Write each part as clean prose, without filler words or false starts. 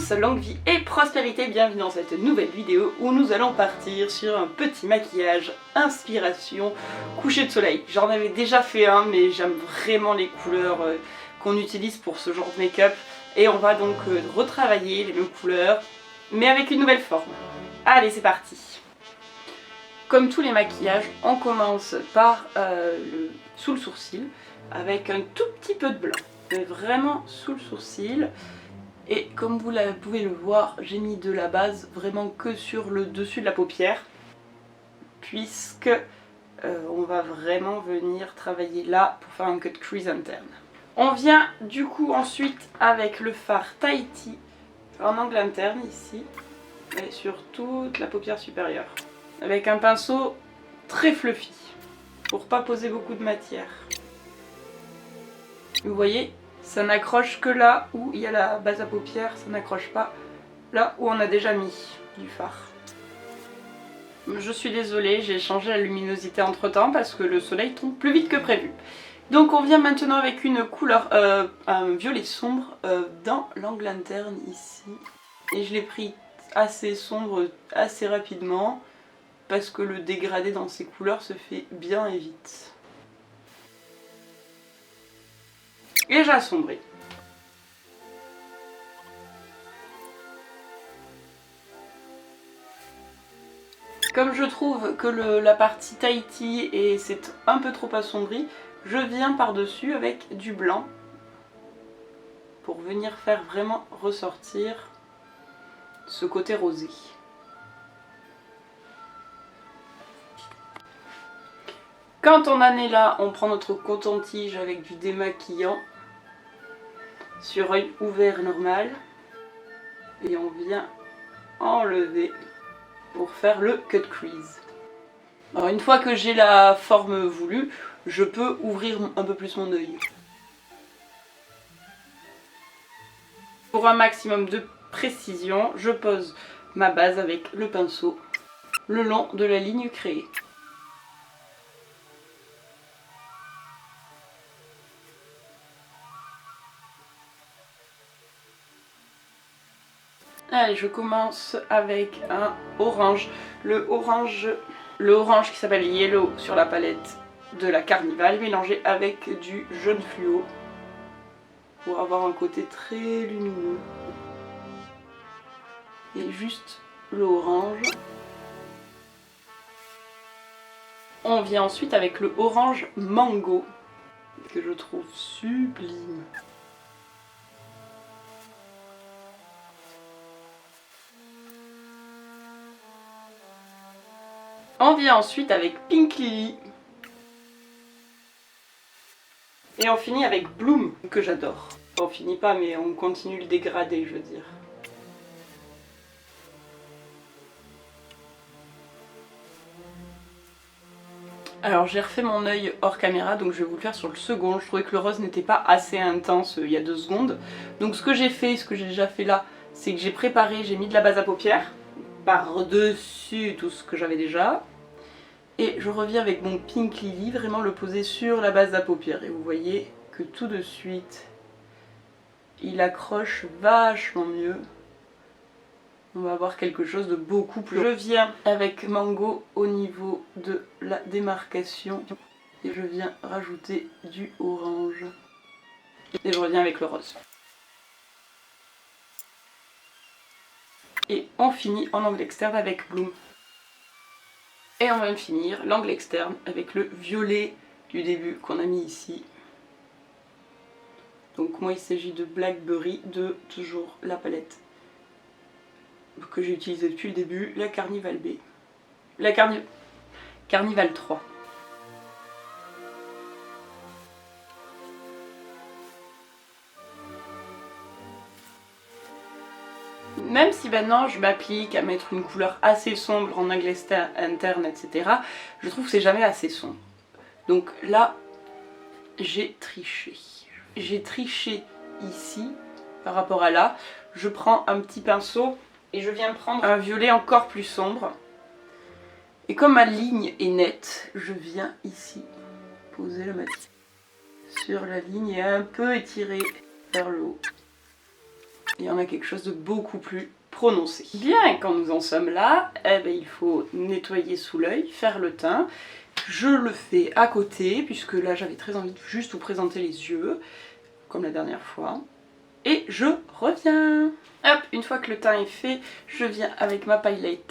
tous, longue vie et prospérité, bienvenue dans cette nouvelle vidéo où nous allons partir sur un petit maquillage inspiration coucher de soleil. J'en avais déjà fait un mais j'aime vraiment les couleurs qu'on utilise pour ce genre de make-up et on va donc retravailler les mêmes couleurs mais avec une nouvelle forme. Allez, c'est parti. Comme tous les maquillages, on commence par sous le sourcil avec un tout petit peu de blanc, mais vraiment sous le sourcil. Et comme vous pouvez le voir, j'ai mis de la base vraiment que sur le dessus de la paupière, puisque on va vraiment venir travailler là pour faire un cut crease interne. On vient du coup ensuite avec le fard Tahiti en angle interne ici, et sur toute la paupière supérieure, avec un pinceau très fluffy, pour pas poser beaucoup de matière. Vous voyez, ça n'accroche que là où il y a la base à paupières, ça n'accroche pas là où on a déjà mis du fard. Je suis désolée, j'ai changé la luminosité entre temps parce que le soleil tombe plus vite que prévu. Donc on vient maintenant avec une couleur, un violet sombre dans l'angle interne ici. Et je l'ai pris assez sombre, assez rapidement, parce que le dégradé dans ces couleurs se fait bien et vite. Et j'assombris. Comme je trouve que la partie Tahiti c'est un peu trop assombri, je viens par-dessus avec du blanc pour venir faire vraiment ressortir ce côté rosé. Quand on en est là, on prend notre coton-tige avec du démaquillant sur œil ouvert normal et on vient enlever pour faire le cut crease. Alors une fois que j'ai la forme voulue, je peux ouvrir un peu plus mon œil. Pour un maximum de précision, je pose ma base avec le pinceau le long de la ligne créée. Allez, je commence avec un orange. Le orange qui s'appelle Yellow sur la palette de la Carnival, mélangé avec du jaune fluo pour avoir un côté très lumineux. Et juste l'orange. On vient ensuite avec le orange mango que je trouve sublime. On vient ensuite avec Pink Lily. Et on finit avec Bloom, que j'adore. On finit pas, mais on continue le dégradé, je veux dire. Alors j'ai refait mon œil hors caméra, donc je vais vous le faire sur le second. Je trouvais que le rose n'était pas assez intense il y a 2 secondes. Donc ce que j'ai fait, ce que j'ai déjà fait là, c'est que j'ai préparé, j'ai mis de la base à paupières par-dessus tout ce que j'avais déjà. Et je reviens avec mon Pink Lily, vraiment le poser sur la base à paupières. Et vous voyez que tout de suite, il accroche vachement mieux. On va avoir quelque chose de beaucoup plus... Je viens avec Mango au niveau de la démarcation. Et je viens rajouter du orange. Et je reviens avec le rose. Et on finit en angle externe avec Bloom. Et on va finir l'angle externe avec le violet du début qu'on a mis ici. Donc moi il s'agit de Blackberry, de toujours la palette que j'ai utilisée depuis le début, la Carnival B. La Carnival 3. Même si maintenant je m'applique à mettre une couleur assez sombre en angle interne, etc., je trouve que c'est jamais assez sombre. Donc là, j'ai triché. J'ai triché ici par rapport à là. Je prends un petit pinceau et je viens prendre un violet encore plus sombre. Et comme ma ligne est nette, je viens ici poser le mat sur la ligne et un peu étirer vers le haut. et on a quelque chose de beaucoup plus prononcé. Bien, quand nous en sommes là, eh ben, il faut nettoyer sous l'œil, faire le teint. Je le fais à côté, puisque là j'avais très envie de juste vous présenter les yeux, comme la dernière fois. Et je reviens. Hop, une fois que le teint est fait, je viens avec ma highlighter.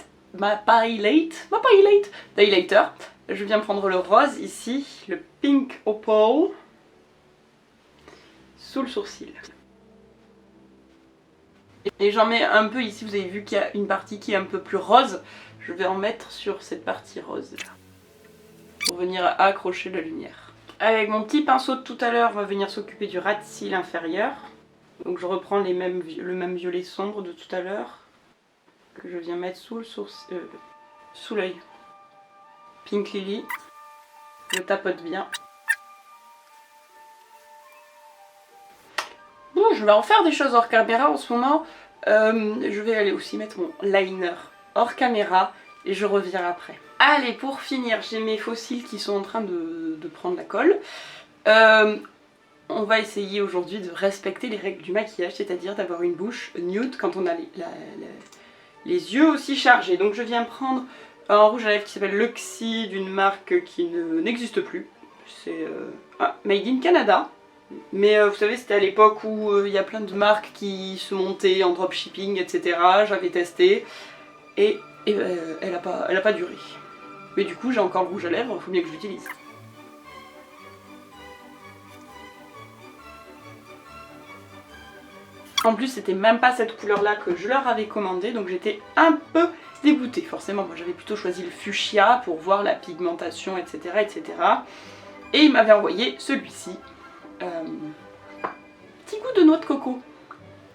Je viens prendre le rose ici, le Pink Opal, sous le sourcil. Et j'en mets un peu ici, vous avez vu qu'il y a une partie qui est un peu plus rose. Je vais en mettre sur cette partie rose là, pour venir accrocher la lumière. Avec mon petit pinceau de tout à l'heure, on va venir s'occuper du ras de cils inférieur. Donc je reprends le même violet sombre de tout à l'heure, que je viens mettre sous le sourcil, sous l'œil. Pink Lily, je tapote bien. Bon, je vais en faire des choses hors caméra en ce moment. Je vais aller aussi mettre mon liner hors caméra et je reviens après. Allez, pour finir, j'ai mes faux cils qui sont en train de prendre la colle. On va essayer aujourd'hui de respecter les règles du maquillage, c'est-à-dire d'avoir une bouche nude quand on a les yeux aussi chargés. Donc je viens prendre un rouge à lèvres qui s'appelle Luxie, d'une marque qui n'existe plus. C'est Made in Canada. Mais vous savez, c'était à l'époque où il y a plein de marques qui se montaient en dropshipping, etc. J'avais testé et elle a pas duré. Mais du coup, j'ai encore le rouge à lèvres, il faut bien que je l'utilise. En plus, c'était même pas cette couleur-là que je leur avais commandé, donc j'étais un peu dégoûtée. Forcément, moi j'avais plutôt choisi le fuchsia pour voir la pigmentation, etc. etc. Et ils m'avaient envoyé celui-ci. Petit goût de noix de coco.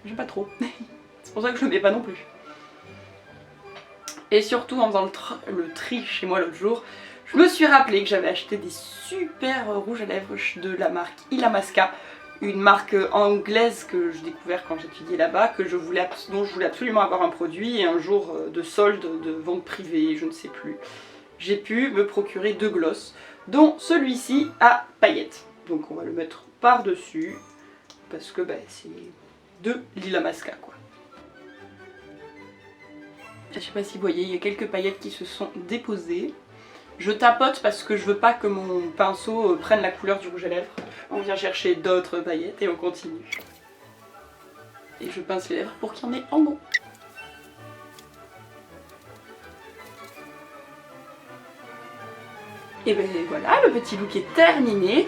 J'aime pas trop. C'est pour ça que je le mets pas non plus. Et surtout, en faisant le tri chez moi l'autre jour, je me suis rappelé que j'avais acheté des super rouges à lèvres de la marque Illamasqua. Une marque anglaise que j'ai découvert quand j'étudiais là-bas, dont je voulais absolument avoir un produit, et un jour de solde, de vente privée, je ne sais plus, j'ai pu me procurer 2 glosses, dont celui-ci à paillettes. Donc on va le mettre par-dessus, parce que c'est de l'Illamasqua quoi. Je sais pas si vous voyez, il y a quelques paillettes qui se sont déposées. Je tapote parce que je veux pas que mon pinceau prenne la couleur du rouge à lèvres. On vient chercher d'autres paillettes et on continue. Et je pince les lèvres pour qu'il y en ait en haut. Et ben voilà, le petit look est terminé.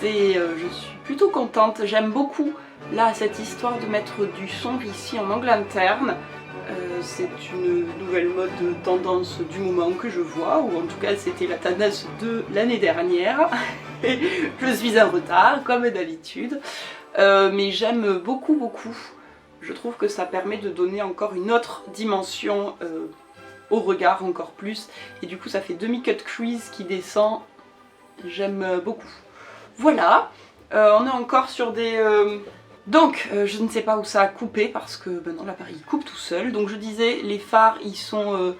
Je suis plutôt contente. J'aime beaucoup là cette histoire de mettre du sombre ici en angle interne. C'est une nouvelle mode tendance du moment que je vois, ou en tout cas c'était la tendance de l'année dernière. Je suis en retard comme d'habitude, mais j'aime beaucoup. Je trouve que ça permet de donner encore une autre dimension au regard, encore plus, et du coup ça fait demi-cut crease qui descend. J'aime beaucoup. Voilà, on est encore sur des... Donc je ne sais pas où ça a coupé parce que non, l'appareil coupe tout seul. Donc je disais, les fards ils sont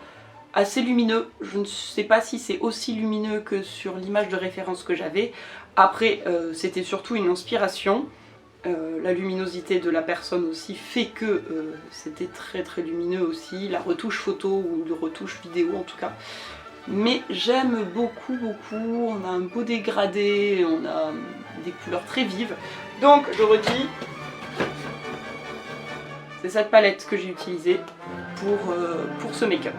assez lumineux. Je ne sais pas si c'est aussi lumineux que sur l'image de référence que j'avais. Après c'était surtout une inspiration. La luminosité de la personne aussi fait que c'était très lumineux aussi. La retouche photo ou de retouche vidéo en tout cas. Mais j'aime beaucoup, on a un beau dégradé, on a des couleurs très vives. Donc je redis, c'est cette palette que j'ai utilisée pour ce make-up.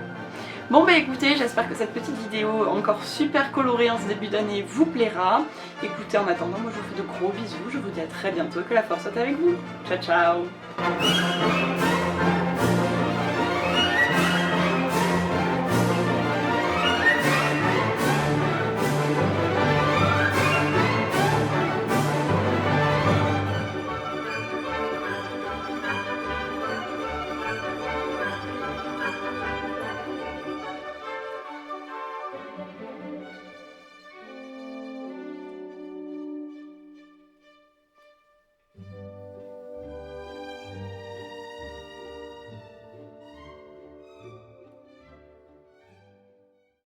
Bon bah écoutez, j'espère que cette petite vidéo encore super colorée en ce début d'année vous plaira. Écoutez, en attendant, moi je vous fais de gros bisous, je vous dis à très bientôt, que la force soit avec vous. Ciao ciao.